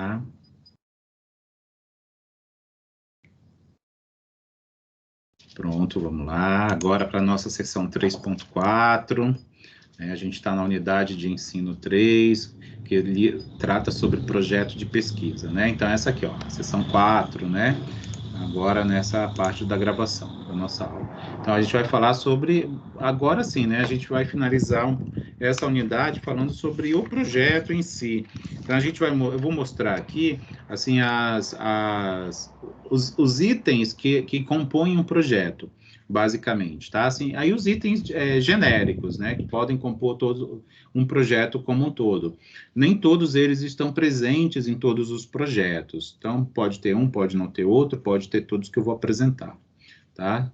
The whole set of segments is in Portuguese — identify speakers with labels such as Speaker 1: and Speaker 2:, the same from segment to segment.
Speaker 1: tá? Pronto, vamos lá. Agora para a nossa seção 3.4, a gente está na unidade de ensino 3, que ele trata sobre projeto de pesquisa, né? Então, essa aqui, ó, a seção 4, né? Agora nessa parte da gravação da nossa aula. Então, a gente vai falar sobre, agora sim, né? A gente vai finalizar essa unidade falando sobre o projeto em si. Então, eu vou mostrar aqui, assim, os itens que compõem um projeto, basicamente, tá? Assim, aí os itens genéricos, né? Que podem compor todo um projeto como um todo. Nem todos eles estão presentes em todos os projetos. Então, pode ter um, pode não ter outro, pode ter todos que eu vou apresentar, tá?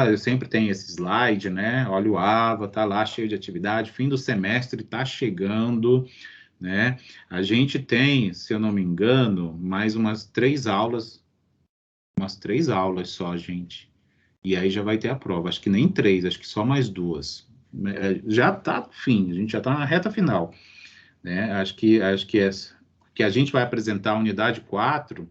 Speaker 1: Eu sempre tenho esse slide, né? Olha o AVA, tá lá cheio de atividade, fim do semestre tá chegando, né? A gente tem, se eu não me engano, mais umas 3 aulas só, gente. E aí já vai ter a prova. Acho que nem 3, acho que só mais 2. Já tá fim, a gente já tá na reta final, né? Que a gente vai apresentar a unidade 4,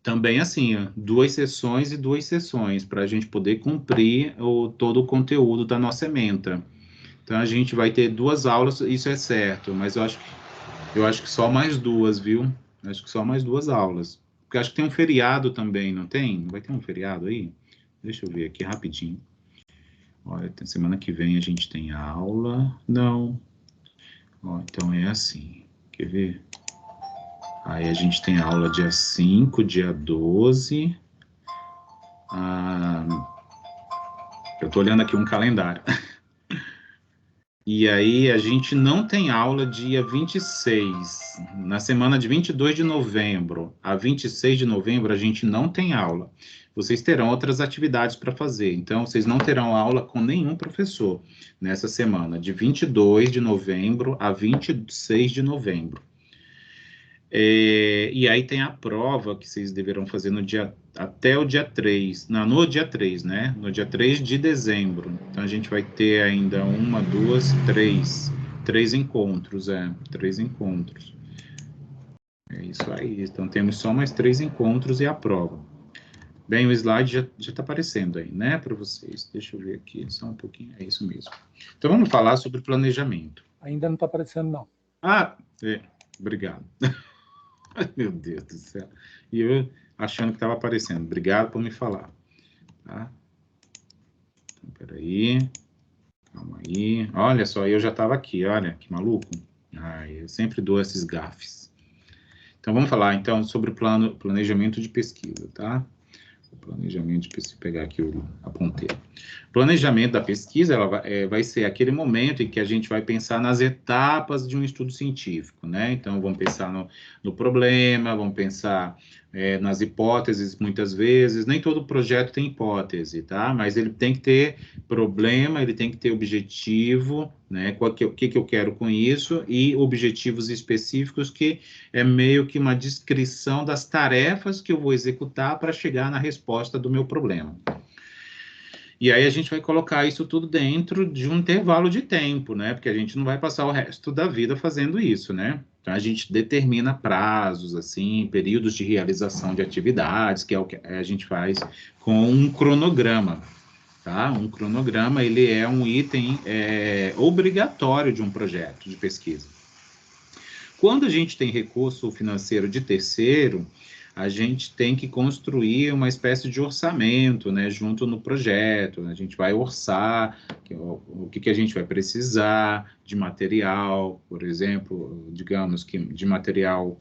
Speaker 1: também assim, ó, 2 sessões e 2 sessões, para a gente poder cumprir todo o conteúdo da nossa ementa. Então, a gente vai ter 2 aulas, isso é certo, mas eu acho que só mais 2, viu? Acho que só mais 2 aulas. Porque acho que tem um feriado também, não tem? Vai ter um feriado aí? Deixa eu ver aqui rapidinho. Olha, semana que vem a gente tem aula. Não. Ó, então é assim. Quer ver? Aí a gente tem aula dia 5, dia 12. Eu tô olhando aqui um calendário. E aí a gente não tem aula dia 26. Na semana de 22 de novembro a 26 de novembro a gente não tem aula. Vocês terão outras atividades para fazer. Então, vocês não terão aula com nenhum professor nessa semana, de 22 de novembro a 26 de novembro. E aí tem a prova que vocês deverão fazer até o dia 3, não, no dia 3, né? No dia 3 de dezembro. Então a gente vai ter ainda 3 encontros, 3 encontros. É isso aí. Então temos só mais 3 encontros e a prova. Bem, o slide já está aparecendo aí, né, para vocês. Deixa eu ver aqui só um pouquinho. É isso mesmo. Então vamos falar sobre planejamento.
Speaker 2: Ainda não está aparecendo, não.
Speaker 1: Obrigado. Meu Deus do céu. E eu achando que estava aparecendo. Obrigado por me falar. Tá? Então, peraí. Calma aí. Olha só, eu já estava aqui. Olha, que maluco. Eu sempre dou esses gafes. Então, vamos falar, então, sobre o planejamento de pesquisa, tá? O planejamento de pesquisa. Vou pegar aqui a ponteira. Planejamento da pesquisa vai ser aquele momento em que a gente vai pensar nas etapas de um estudo científico, né? Então, vamos pensar no problema, vamos pensar nas hipóteses, muitas vezes. Nem todo projeto tem hipótese, tá? Mas ele tem que ter problema, ele tem que ter objetivo, né? O que eu quero com isso e objetivos específicos, que é meio que uma descrição das tarefas que eu vou executar para chegar na resposta do meu problema. E aí a gente vai colocar isso tudo dentro de um intervalo de tempo, né? Porque a gente não vai passar o resto da vida fazendo isso, né? Então a gente determina prazos, assim, períodos de realização de atividades, que é o que a gente faz com um cronograma, tá? Um cronograma, ele é um item obrigatório de um projeto de pesquisa. Quando a gente tem recurso financeiro de terceiro, a gente tem que construir uma espécie de orçamento, né, junto no projeto. A gente vai orçar o que a gente vai precisar de material, por exemplo, digamos que de material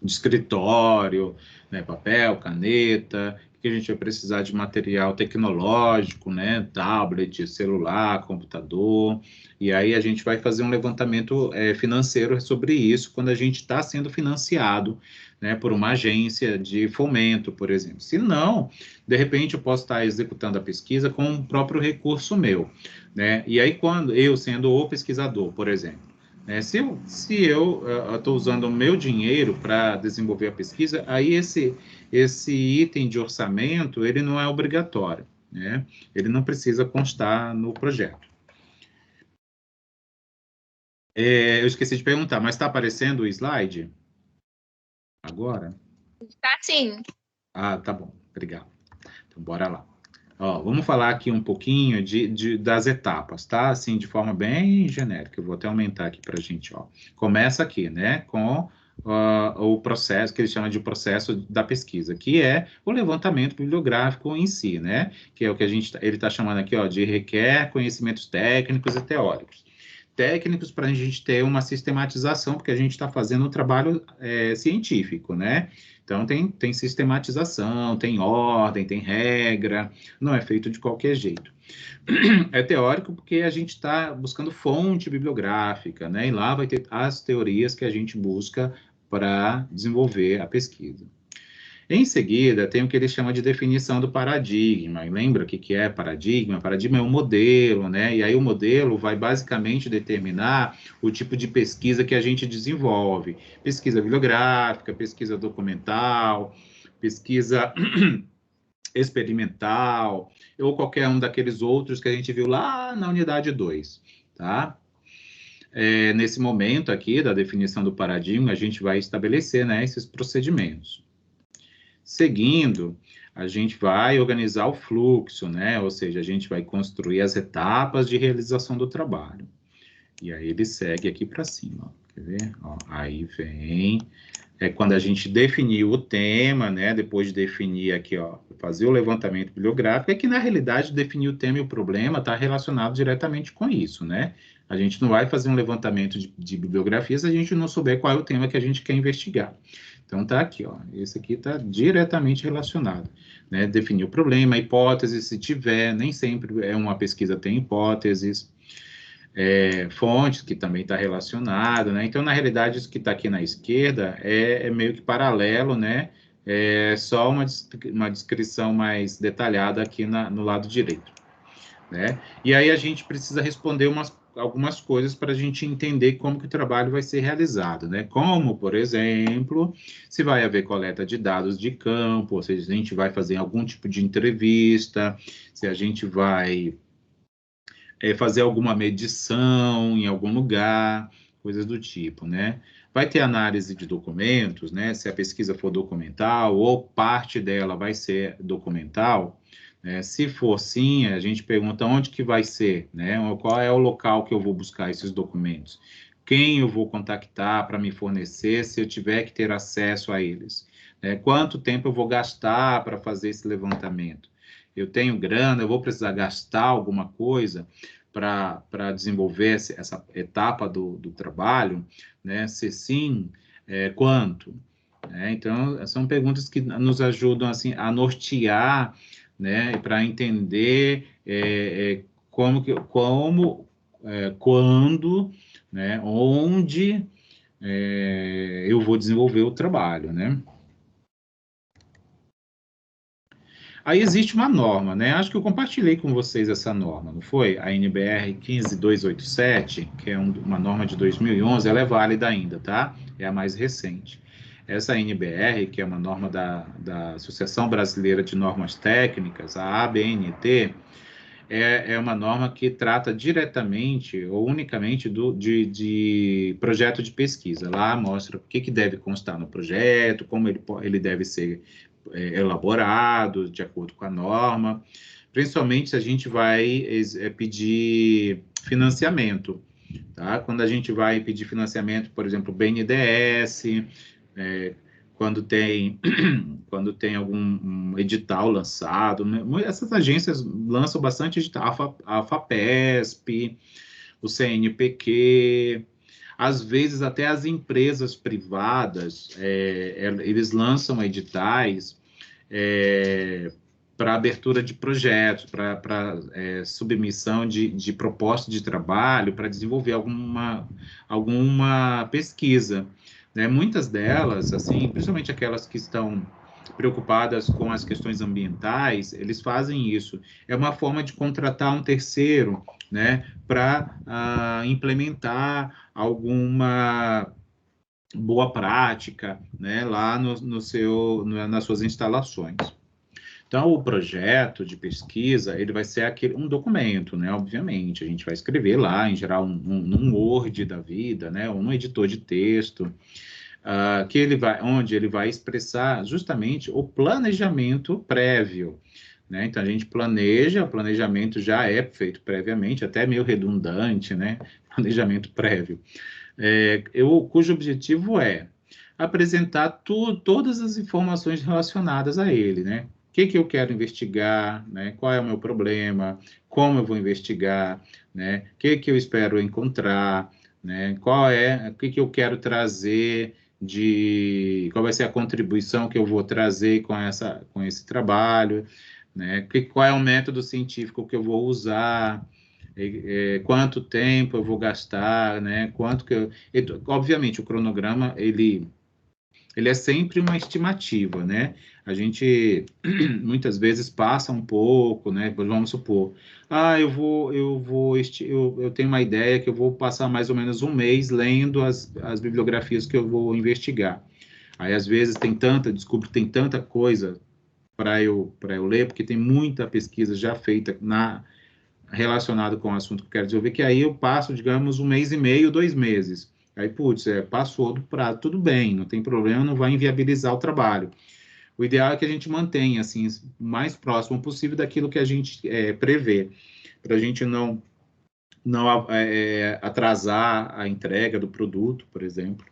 Speaker 1: de escritório, né, papel, caneta, que a gente vai precisar de material tecnológico, né, tablet, celular, computador, e aí a gente vai fazer um levantamento financeiro sobre isso quando a gente está sendo financiado, né, por uma agência de fomento, por exemplo. Se não, de repente eu posso estar executando a pesquisa com o próprio recurso meu, né, e aí quando eu, sendo o pesquisador, por exemplo, se eu estou usando o meu dinheiro para desenvolver a pesquisa, aí esse item de orçamento, ele não é obrigatório, né? Ele não precisa constar no projeto. Eu esqueci de perguntar, mas está aparecendo o slide? Agora?
Speaker 2: Tá sim.
Speaker 1: Ah, tá bom. Obrigado. Então, bora lá. Ó, vamos falar aqui um pouquinho das etapas, tá? Assim, de forma bem genérica. Eu vou até aumentar aqui para a gente, ó. Começa aqui, né? Com o processo que ele chama de processo da pesquisa, que é o levantamento bibliográfico em si, né? Que é o que ele está chamando aqui, ó, de requer conhecimentos técnicos e teóricos. Técnicos para a gente ter uma sistematização, porque a gente está fazendo um trabalho científico, né? Então, tem sistematização, tem ordem, tem regra, não é feito de qualquer jeito. É teórico porque a gente está buscando fonte bibliográfica, né? E lá vai ter as teorias que a gente busca para desenvolver a pesquisa. Em seguida, tem o que ele chama de definição do paradigma. E lembra o que é paradigma? Paradigma é um modelo, né? E aí o modelo vai basicamente determinar o tipo de pesquisa que a gente desenvolve. Pesquisa bibliográfica, pesquisa documental, pesquisa experimental, ou qualquer um daqueles outros que a gente viu lá na unidade 2, tá? Nesse momento aqui da definição do paradigma, a gente vai estabelecer, né, esses procedimentos. Seguindo, a gente vai organizar o fluxo, né? Ou seja, a gente vai construir as etapas de realização do trabalho. E aí ele segue aqui para cima, ó. Quer ver? Ó, aí vem quando a gente definiu o tema, né? Depois de definir aqui, ó, fazer o levantamento bibliográfico, é que na realidade definir o tema e o problema está relacionado diretamente com isso, né? A gente não vai fazer um levantamento de bibliografias se a gente não souber qual é o tema que a gente quer investigar. Então tá aqui, ó. Esse aqui está diretamente relacionado, né? Definir o problema, a hipótese, se tiver, nem sempre uma pesquisa tem hipóteses. Fontes, que também está relacionado, né? Então, na realidade, isso que está aqui na esquerda é meio que paralelo, né? É só uma descrição mais detalhada aqui no lado direito, né? E aí a gente precisa responder algumas coisas para a gente entender como que o trabalho vai ser realizado, né? Como, por exemplo, se vai haver coleta de dados de campo, ou seja, a gente vai fazer algum tipo de entrevista, se a gente vai fazer alguma medição em algum lugar, coisas do tipo, né? Vai ter análise de documentos, né? Se a pesquisa for documental ou parte dela vai ser documental, né? Se for sim, a gente pergunta onde que vai ser, né? Qual é o local que eu vou buscar esses documentos? Quem eu vou contactar para me fornecer se eu tiver que ter acesso a eles? Quanto tempo eu vou gastar para fazer esse levantamento? Eu tenho grana, eu vou precisar gastar alguma coisa para desenvolver essa etapa do trabalho, né? Se sim, quanto? Então, são perguntas que nos ajudam assim, a nortear, né? Para entender quando, né? Onde eu vou desenvolver o trabalho, né? Aí existe uma norma, né? Acho que eu compartilhei com vocês essa norma, não foi? A NBR 15287, que é uma norma de 2011, ela é válida ainda, tá? É a mais recente. Essa NBR, que é uma norma da Associação Brasileira de Normas Técnicas, a ABNT, é uma norma que trata diretamente ou unicamente de projeto de pesquisa. Lá mostra o que deve constar no projeto, como ele deve ser elaborado de acordo com a norma, principalmente se a gente vai pedir financiamento. Tá? Quando a gente vai pedir financiamento, por exemplo, BNDES, quando tem algum edital lançado, né? Essas agências lançam bastante edital, a FAPESP, o CNPq, às vezes até as empresas privadas, eles lançam editais para abertura de projetos, para submissão de proposta de trabalho, para desenvolver alguma pesquisa. Né? Muitas delas, assim, principalmente aquelas que estão preocupadas com as questões ambientais, eles fazem isso. É uma forma de contratar um terceiro, né, para implementar alguma boa prática, né, lá nas suas instalações. Então, o projeto de pesquisa, ele vai ser um documento, né? Obviamente, a gente vai escrever lá, em geral, num Word da vida, né? Ou num editor de texto, onde ele vai expressar justamente o planejamento prévio, né? Então, a gente planeja, o planejamento já é feito previamente, até meio redundante, né? Planejamento prévio. Cujo objetivo é apresentar todas as informações relacionadas a ele, né? O que eu quero investigar, né? Qual é o meu problema, como eu vou investigar, né? O que eu espero encontrar, né? O que eu quero trazer qual vai ser a contribuição que eu vou trazer com esse trabalho, né? Qual é o método científico que eu vou usar, quanto tempo eu vou gastar, né? Obviamente, o cronograma, ele é sempre uma estimativa, né? A gente muitas vezes passa um pouco, né? Vamos supor, eu tenho uma ideia que eu vou passar mais ou menos um mês lendo as bibliografias que eu vou investigar. Aí, às vezes, descubro que tem tanta coisa para eu ler, porque tem muita pesquisa já feita relacionada com o assunto que eu quero desenvolver, que aí eu passo, digamos, um mês e meio, 2 meses. Aí, passou do prazo, tudo bem, não tem problema, não vai inviabilizar o trabalho. O ideal é que a gente mantenha, assim, o mais próximo possível daquilo que a gente prevê, para a gente não atrasar a entrega do produto, por exemplo,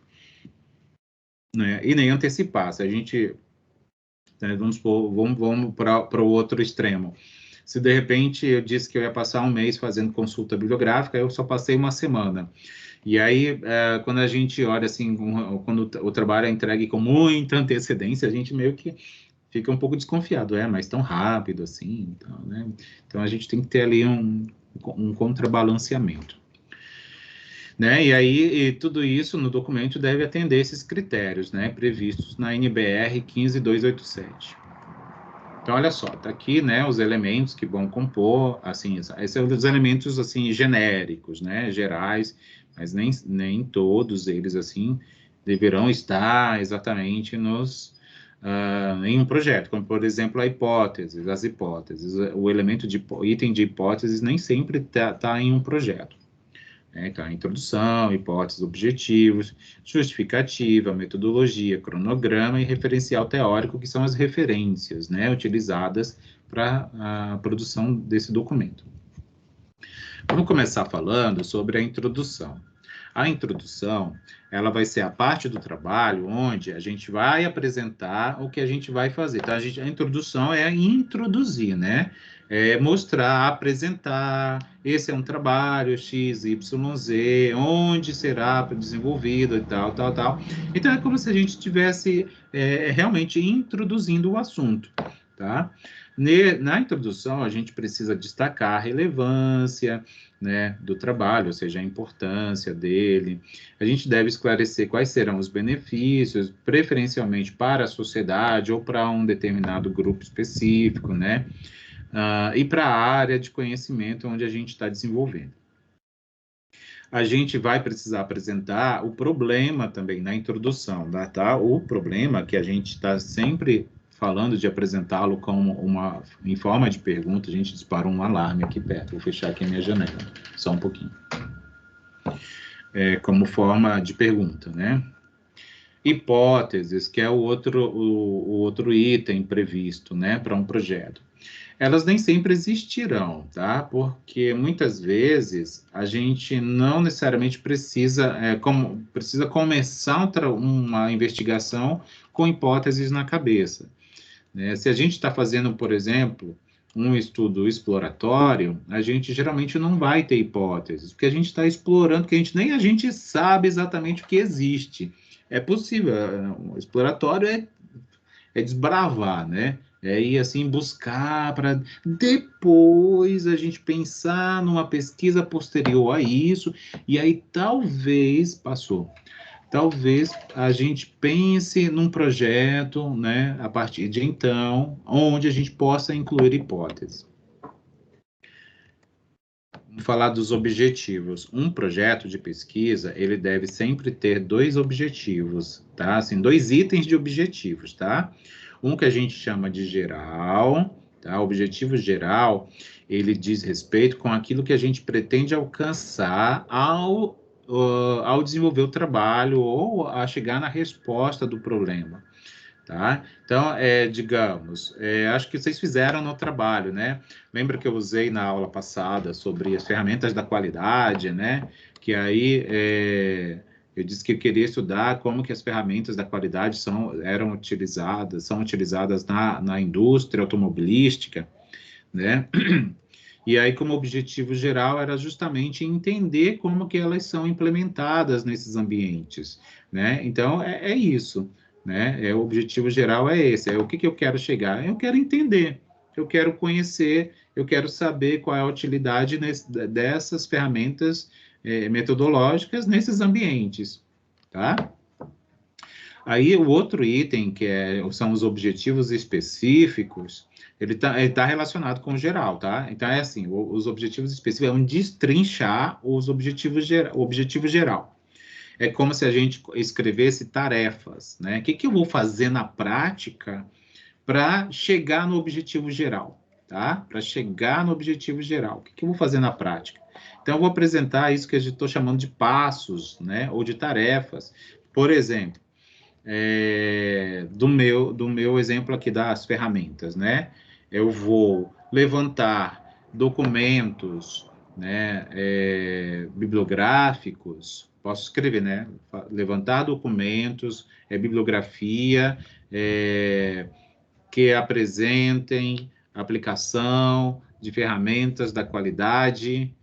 Speaker 1: né? E nem antecipar. Se a gente, né, vamos para o outro extremo. Se de repente eu disse que eu ia passar um mês fazendo consulta bibliográfica, eu só passei uma semana. E aí, quando a gente olha assim, quando o trabalho é entregue com muita antecedência, a gente meio que fica um pouco desconfiado, mas tão rápido assim, então, né? Então a gente tem que ter ali um contrabalanceamento, né? E aí, tudo isso no documento deve atender esses critérios, né? Previstos na NBR 15287. Então, olha só, tá aqui, né, os elementos que vão compor, assim, esses são os elementos, assim, genéricos, né, gerais, mas nem todos eles, assim, deverão estar exatamente em um projeto, como, por exemplo, as hipóteses. O item de hipóteses nem sempre tá em um projeto. Então, a introdução, hipóteses, objetivos, justificativa, metodologia, cronograma e referencial teórico, que são as referências, né, utilizadas para a produção desse documento. Vamos começar falando sobre a introdução. A introdução, ela vai ser a parte do trabalho onde a gente vai apresentar o que a gente vai fazer. Então, a introdução é introduzir, né? Mostrar, apresentar, esse é um trabalho X, Y, Z, onde será desenvolvido e tal. Então, é como se a gente estivesse realmente introduzindo o assunto, tá? Na introdução, a gente precisa destacar a relevância, né, do trabalho, ou seja, a importância dele. A gente deve esclarecer quais serão os benefícios, preferencialmente para a sociedade ou para um determinado grupo específico, né? E para a área de conhecimento onde a gente está desenvolvendo. A gente vai precisar apresentar o problema também na introdução, tá? O problema que a gente está sempre falando de apresentá-lo como em forma de pergunta. A gente disparou um alarme aqui perto. Vou fechar aqui a minha janela, só um pouquinho. Como forma de pergunta, né? Hipóteses, que é o outro item previsto, né, para um projeto. Elas nem sempre existirão, tá? Porque muitas vezes a gente não necessariamente precisa começar uma investigação com hipóteses na cabeça, né? Se a gente está fazendo, por exemplo, um estudo exploratório, a gente geralmente não vai ter hipóteses, porque a gente está explorando, porque nem a gente sabe exatamente o que existe. É possível, o exploratório é desbravar, né? É ir assim buscar para depois a gente pensar numa pesquisa posterior a isso, e aí talvez a gente pense num projeto, né, a partir de então, onde a gente possa incluir hipóteses. Vamos falar dos objetivos. Um projeto de pesquisa, ele deve sempre ter 2 objetivos, tá? Assim, 2 itens de objetivos, tá? Um que a gente chama de geral, tá? O objetivo geral, ele diz respeito com aquilo que a gente pretende alcançar ao desenvolver o trabalho ou a chegar na resposta do problema. Tá? Então, digamos, acho que vocês fizeram no trabalho, né? Lembra que eu usei na aula passada sobre as ferramentas da qualidade, né? Que aí eu disse que eu queria estudar como que as ferramentas da qualidade são utilizadas na indústria automobilística, né? E aí, como objetivo geral, era justamente entender como que elas são implementadas nesses ambientes, né? Então, é isso, né? O objetivo geral é esse, o que eu quero chegar? Eu quero entender, eu quero conhecer, eu quero saber qual é a utilidade dessas ferramentas metodológicas nesses ambientes, tá? Aí, o outro item, são os objetivos específicos, ele tá relacionado com o geral, tá? Então, é assim, os objetivos específicos vão destrinchar o objetivo geral. É como se a gente escrevesse tarefas, né? O que eu vou fazer na prática para chegar no objetivo geral, tá? Para chegar no objetivo geral. O que eu vou fazer na prática? Então, eu vou apresentar isso que a gente estou chamando de passos, né? Ou de tarefas. Por exemplo, do meu exemplo aqui das ferramentas, né? Eu vou levantar documentos, né, bibliográficos, posso escrever, né? Levantar documentos, bibliografia, que apresentem aplicação de ferramentas da qualidade,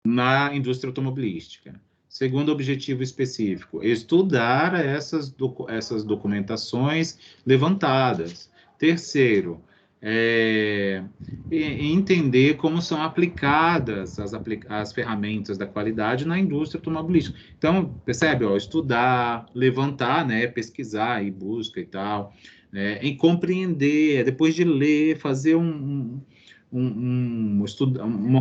Speaker 1: na indústria automobilística. Segundo objetivo específico, estudar essas documentações levantadas. Terceiro, entender como são aplicadas as ferramentas da qualidade na indústria automobilística. Então, percebe? Estudar, levantar, né, pesquisar e busca e tal, né, e compreender, depois de ler, fazer um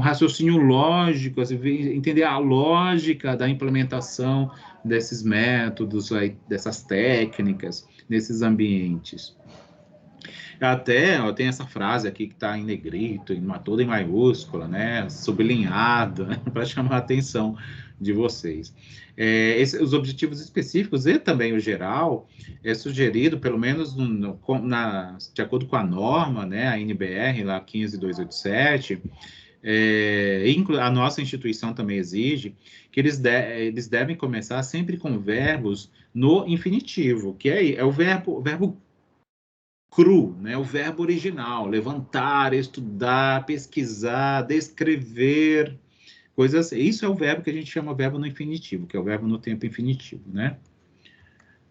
Speaker 1: raciocínio lógico, assim, entender a lógica da implementação desses métodos, dessas técnicas, nesses ambientes. Até tem essa frase aqui que está em negrito, toda em maiúscula, né, sublinhada, para chamar a atenção de vocês. Os objetivos específicos e também o geral é sugerido, pelo menos de acordo com a norma, né, a NBR, lá 15287, a nossa instituição também exige que eles devem começar sempre com verbos no infinitivo, que é o verbo cru, né? O verbo original, levantar, estudar, pesquisar, descrever, coisas assim. Isso é o verbo que a gente chama verbo no infinitivo, que é o verbo no tempo infinitivo, né?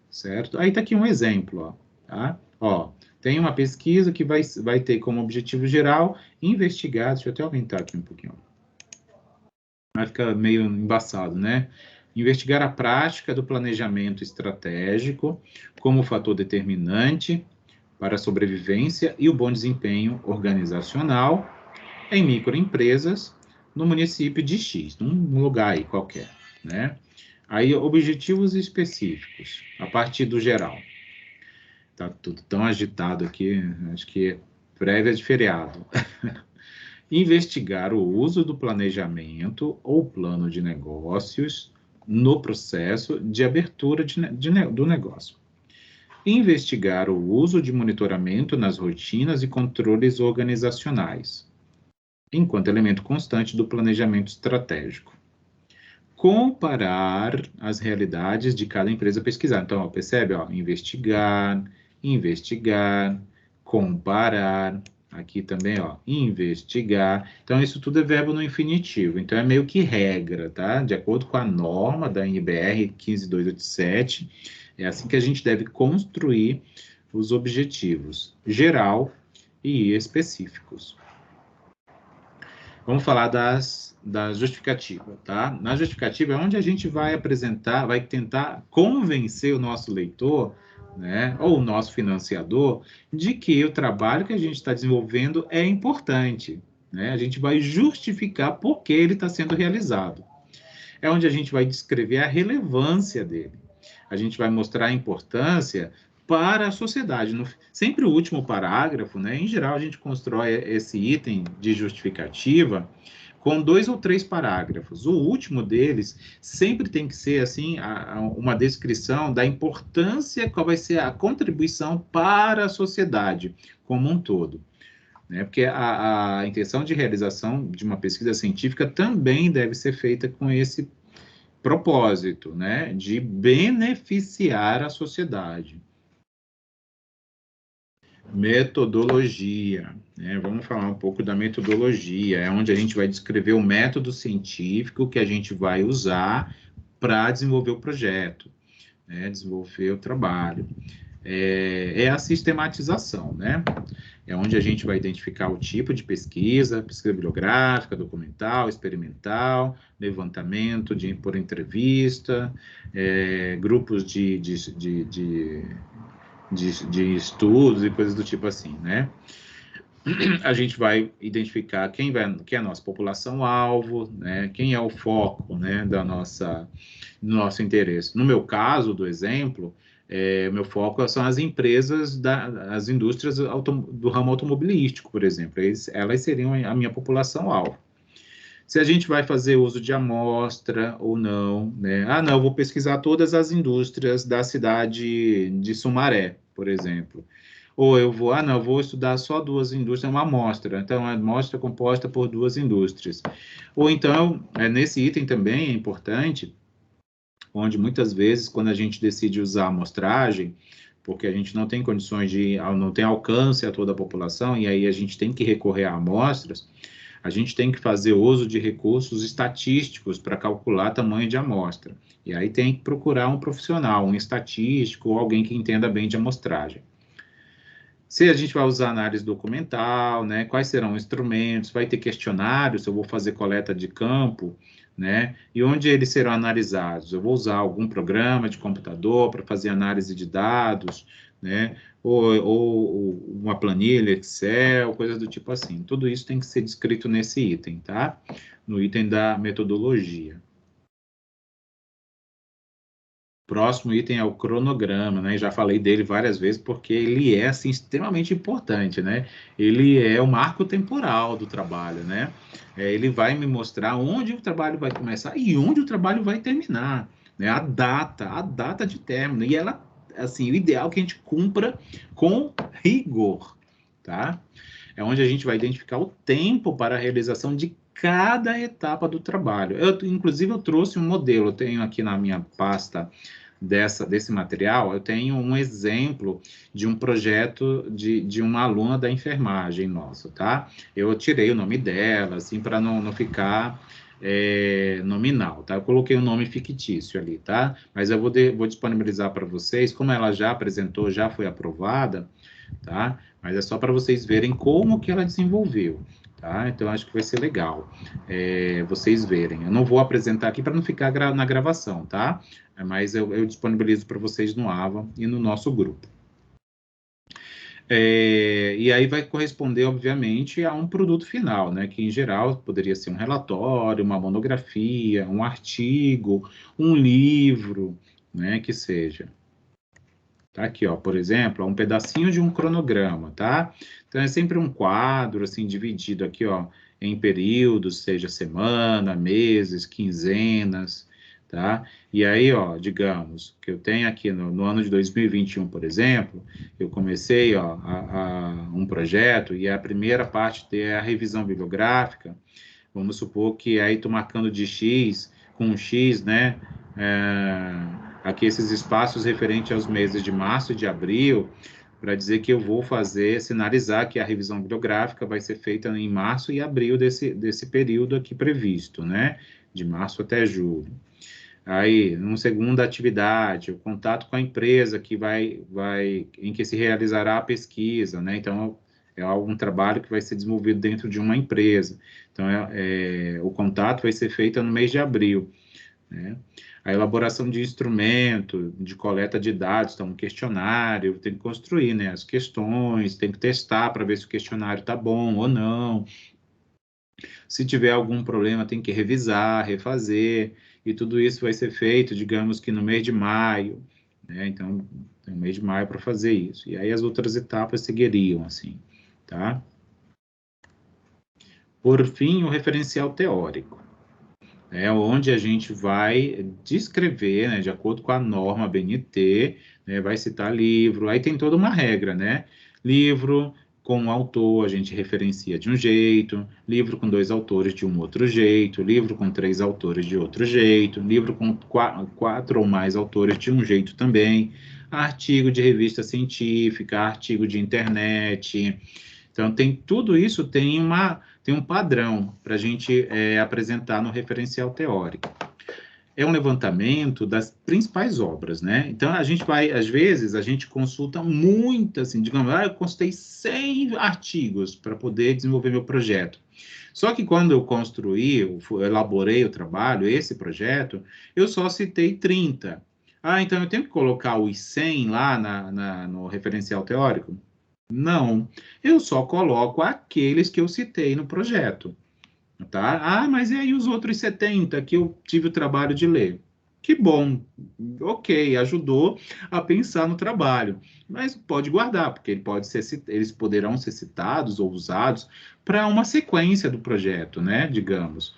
Speaker 1: Certo? Aí tá aqui um exemplo, ó, tá? Ó, tem uma pesquisa que vai ter como objetivo geral investigar, deixa eu até aumentar aqui um pouquinho, vai ficar meio embaçado, né? Investigar a prática do planejamento estratégico como fator determinante para a sobrevivência e o bom desempenho organizacional em microempresas no município de X, num lugar aí qualquer, né? Aí, objetivos específicos, a partir do geral. Tá tudo tão agitado aqui, acho que é prévia de feriado. Investigar o uso do planejamento ou plano de negócios no processo de abertura do negócio. Investigar o uso de monitoramento nas rotinas e controles organizacionais, enquanto elemento constante do planejamento estratégico. Comparar as realidades de cada empresa pesquisada. Então, percebe? Investigar, comparar. Aqui também, investigar. Então, isso tudo é verbo no infinitivo. Então, é meio que regra, tá? De acordo com a norma da NBR 15287, é assim que a gente deve construir os objetivos geral e específicos. Vamos falar da justificativa, tá? Na justificativa é onde a gente vai apresentar, vai tentar convencer o nosso leitor, né, ou o nosso financiador, de que o trabalho que a gente está desenvolvendo é importante, né? A gente vai justificar por que ele está sendo realizado. É onde a gente vai descrever a relevância dele. A gente vai mostrar a importância para a sociedade. Sempre o último parágrafo, né? Em geral, a gente constrói esse item de justificativa com 2 ou 3 parágrafos. O último deles sempre tem que ser assim uma descrição da importância, qual vai ser a contribuição para a sociedade como um todo. Né? Porque a intenção de realização de uma pesquisa científica também deve ser feita com esse propósito, né? De beneficiar a sociedade. Metodologia, né? Vamos falar um pouco da metodologia, é onde a gente vai descrever o método científico que a gente vai usar para desenvolver o projeto, né? Desenvolver o trabalho. É a sistematização, né? É onde a gente vai identificar o tipo de pesquisa, pesquisa bibliográfica, documental, experimental, levantamento por entrevista, grupos de estudos e coisas do tipo assim, né? A gente vai identificar quem é a nossa população-alvo, né? Quem é o foco, né, do nosso interesse. No meu caso, do exemplo, meu foco são as empresas, as indústrias do ramo automobilístico, por exemplo. Elas seriam a minha população-alvo. Se a gente vai fazer uso de amostra ou não, né? Ah, não, eu vou pesquisar todas as indústrias da cidade de Sumaré, por exemplo. Ou eu vou, não, eu vou estudar só 2 indústrias, uma amostra. Então, a amostra é composta por 2 indústrias. Ou então, nesse item também é importante, onde muitas vezes, quando a gente decide usar a amostragem, porque a gente não tem condições não tem alcance a toda a população, e aí a gente tem que recorrer a amostras, a gente tem que fazer uso de recursos estatísticos para calcular tamanho de amostra. E aí tem que procurar um profissional, um estatístico, ou alguém que entenda bem de amostragem. Se a gente vai usar análise documental, né? Quais serão os instrumentos? Vai ter questionários, eu vou fazer coleta de campo, né? E onde eles serão analisados? Eu vou usar algum programa de computador para fazer análise de dados, né? Ou uma planilha Excel, coisas do tipo assim. Tudo isso tem que ser descrito nesse item, tá? No item da metodologia. Próximo item é o cronograma, né? Já falei dele várias vezes porque ele é assim extremamente importante, né? Ele é o marco temporal do trabalho, né? Ele vai me mostrar onde o trabalho vai começar e onde o trabalho vai terminar, né? A data de término. E ela, assim, o ideal é que a gente cumpra com rigor, tá? É onde a gente vai identificar o tempo para a realização de cada etapa do trabalho. Inclusive, eu trouxe um modelo, eu tenho aqui na minha pasta desse material, eu tenho um exemplo de um projeto de uma aluna da enfermagem nossa, tá? Eu tirei o nome dela, assim, para não ficar nominal, tá? Eu coloquei um nome fictício ali, tá? Mas eu vou disponibilizar para vocês, como ela já apresentou, já foi aprovada, tá? Mas é só para vocês verem como que ela desenvolveu, tá? Então, acho que vai ser legal vocês verem. Eu não vou apresentar aqui para não ficar na gravação, tá? Mas eu disponibilizo para vocês no AVA e no nosso grupo. E aí vai corresponder, obviamente, a um produto final, né? Que, em geral, poderia ser um relatório, uma monografia, um artigo, um livro, né? Que seja. Tá aqui, ó, por exemplo, um pedacinho de um cronograma, tá? Então, é sempre um quadro, assim, dividido aqui, ó, em períodos, seja semana, meses, quinzenas, tá? E aí, ó, digamos, que eu tenho aqui no ano de 2021, por exemplo, eu comecei, ó, um projeto e a primeira parte é a revisão bibliográfica. Vamos supor que aí estou marcando de X com um X, né? Aqui esses espaços referentes aos meses de março e de abril, para dizer que eu vou sinalizar que a revisão bibliográfica vai ser feita em março e abril desse período aqui previsto, né? De março até julho. Aí, uma segunda atividade, o contato com a empresa em que se realizará a pesquisa, né? Então, é algum trabalho que vai ser desenvolvido dentro de uma empresa. Então, o contato vai ser feito no mês de abril, né? A elaboração de instrumento, de coleta de dados, então um questionário, tem que construir, né, as questões, tem que testar para ver se o questionário está bom ou não. Se tiver algum problema, tem que revisar, refazer, e tudo isso vai ser feito, digamos que no mês de maio, né? Então, Tem o mês de maio para fazer isso. E aí as outras etapas seguiriam, assim, tá? Por fim, o referencial teórico. É onde a gente vai descrever, né, de acordo com a norma BNT, né, vai citar livro, aí tem toda uma regra, né? Livro com um autor, a gente referencia de um jeito, livro com 2 autores de um outro jeito, livro com 3 autores de outro jeito, livro com 4 ou mais autores de um jeito também, artigo de revista científica, artigo de internet. Então, tudo isso tem um padrão para a gente apresentar no referencial teórico. É um levantamento das principais obras, né? Então, a gente vai, às vezes, a gente consulta muito, assim, digamos, eu consultei 100 artigos para poder desenvolver meu projeto. Só que quando eu elaborei o trabalho, esse projeto, eu só citei 30. Então eu tenho que colocar os 100 lá no referencial teórico? Não, eu só coloco aqueles que eu citei no projeto, tá? Mas e aí os outros 70 que eu tive o trabalho de ler? Que bom, ok, ajudou a pensar no trabalho, mas pode guardar, porque eles poderão ser citados ou usados para uma sequência do projeto, né, digamos.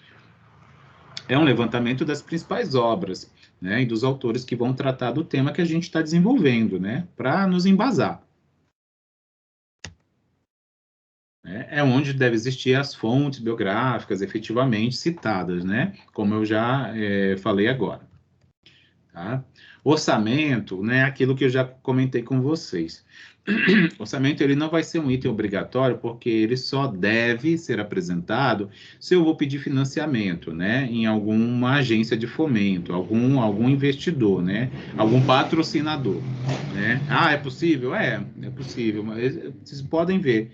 Speaker 1: É um levantamento das principais obras, né, e dos autores que vão tratar do tema que a gente está desenvolvendo, né, para nos embasar. É onde deve existir as fontes biográficas efetivamente citadas, né? Como eu já falei agora. Tá? Orçamento, né? Aquilo que eu já comentei com vocês. Orçamento ele não vai ser um item obrigatório, porque ele só deve ser apresentado se eu vou pedir financiamento, né? Em alguma agência de fomento, algum investidor, né? Algum patrocinador, né? É possível? É possível, mas vocês podem ver.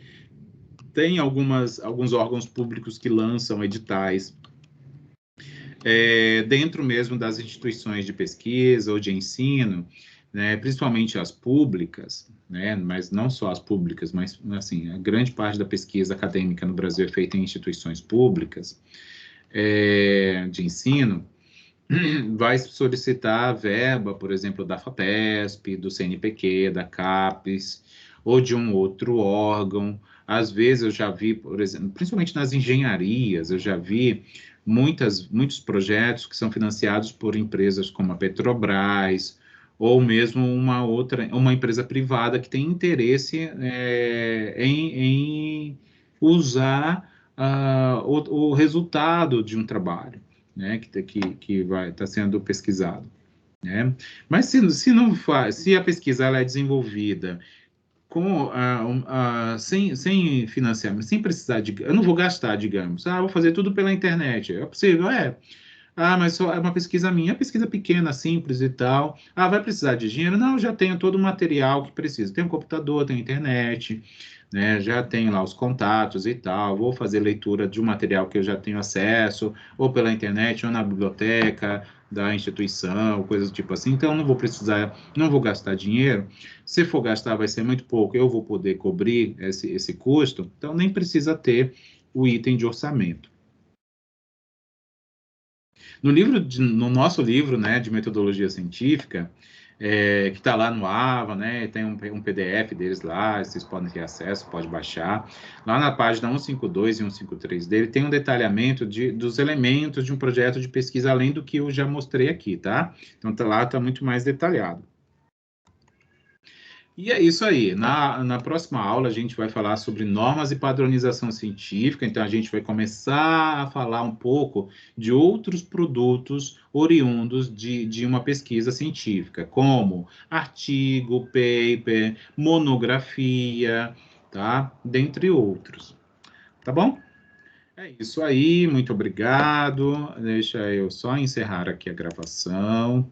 Speaker 1: Tem alguns órgãos públicos que lançam editais dentro mesmo das instituições de pesquisa ou de ensino, né, principalmente as públicas, né, mas não só as públicas, mas assim, a grande parte da pesquisa acadêmica no Brasil é feita em instituições públicas de ensino, vai solicitar a verba, por exemplo, da FAPESP, do CNPq, da CAPES, ou de um outro órgão. Às vezes eu já vi, por exemplo, principalmente nas engenharias, eu já vi muitos projetos que são financiados por empresas como a Petrobras, ou mesmo uma empresa privada que tem interesse em usar o resultado de um trabalho, né, que vai estar sendo pesquisado, né? Mas se a pesquisa ela é desenvolvida sem financiamento, sem precisar eu não vou gastar, digamos, vou fazer tudo pela internet, é possível, mas só é uma pesquisa minha, pesquisa pequena, simples e tal. Vai precisar de dinheiro? Não, já tenho todo o material que preciso. Tenho um computador, tenho internet, né? Já tenho lá os contatos e tal. Vou fazer leitura de um material que eu já tenho acesso, ou pela internet, ou na biblioteca da instituição, coisas do tipo assim. Então, não vou gastar dinheiro. Se for gastar, vai ser muito pouco. Eu vou poder cobrir esse custo. Então, nem precisa ter o item de orçamento. No nosso livro, né, de metodologia científica, que está lá no AVA, né, tem um PDF deles lá, vocês podem ter acesso, pode baixar. Lá na página 152 e 153 dele, tem um detalhamento dos elementos de um projeto de pesquisa, além do que eu já mostrei aqui, tá? Então, lá está muito mais detalhado. E é isso aí. Na próxima aula, a gente vai falar sobre normas e padronização científica. Então, a gente vai começar a falar um pouco de outros produtos oriundos de uma pesquisa científica, como artigo, paper, monografia, tá? Dentre outros. Tá bom? É isso aí. Muito obrigado. Deixa eu só encerrar aqui a gravação.